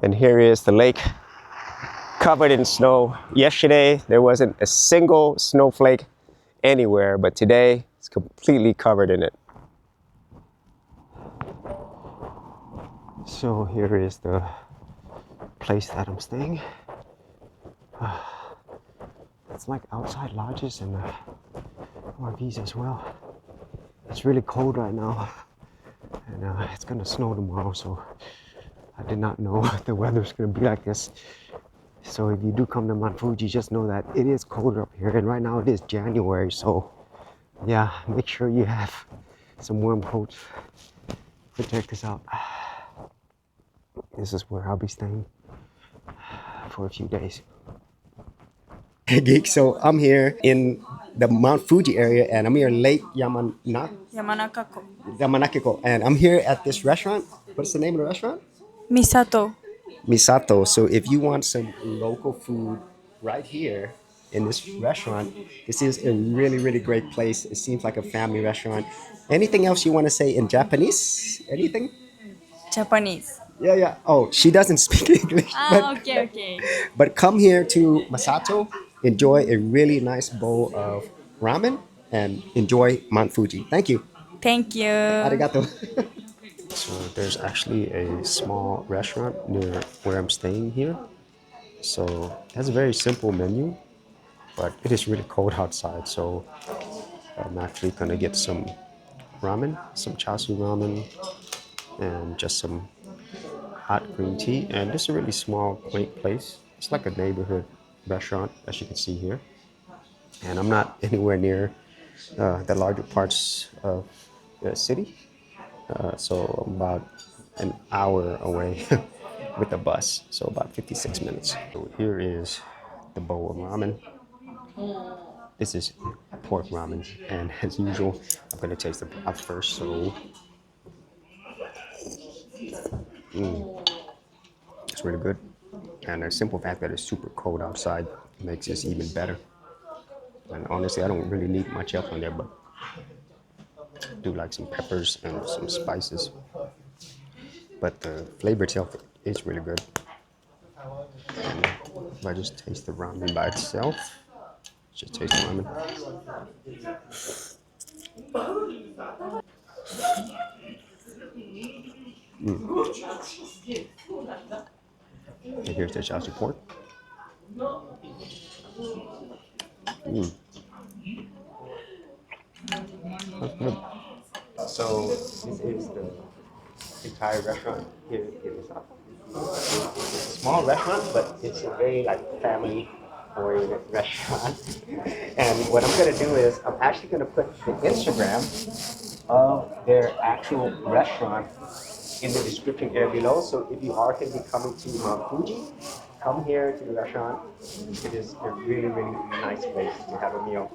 And here is the lake covered in snow. Yesterday, there wasn't a single snowflake anywhere, but today it's completely covered in it. So here is the place that I'm staying. It's like outside lodges and RVs as well. It's really cold right now, and it's gonna snow tomorrow, so I did not know the weather's gonna be like this. So if you do come to Mount Fuji, just know that it is colder up here, and right now it is January, so yeah, make sure you have some warm coats. But check this out. This is where I'll be staying for a few days. Geek, so I'm here in the Mount Fuji area, and I'm here in Lake Yamanakiko, and I'm here at this restaurant. What's the name of the restaurant? Misato. Misato. So if you want some local food right here in this restaurant, this is a really, really great place. It seems like a family restaurant. Anything else you want to say in Japanese? Anything? Japanese. Yeah, yeah. Oh, she doesn't speak English. Okay. But come here to Masato, enjoy a really nice bowl of ramen, and enjoy Mount Fuji. Thank you. Thank you. Arigato. So there's actually a small restaurant near where I'm staying here. So it has a very simple menu, but it is really cold outside. So I'm actually gonna get some ramen, some chasu ramen, and just some hot green tea. And this is a really small, quaint place. It's like a neighborhood restaurant, as you can see here. And I'm not anywhere near the larger parts of the city. So I'm about an hour away with the bus, so about 56 minutes. So here is the bowl of ramen. This is pork ramen, and as usual, I'm gonna taste the broth first. So it's really good, and the simple fact that it's super cold outside makes this even better. And honestly, I don't really need much else on there, but I do like some peppers and some spices. But the flavor itself is really good. And if I just taste the ramen by itself, just taste the ramen. And here's the chasu pork. That's good. So this is the entire restaurant here in Osaka. It's a small restaurant, but it's a very like family-oriented restaurant. And what I'm gonna do is I'm actually gonna put the Instagram of their actual restaurant in the description area below. So if you are going to be coming to Mount Fuji, come here to the restaurant. It is a really, really nice place to have a meal.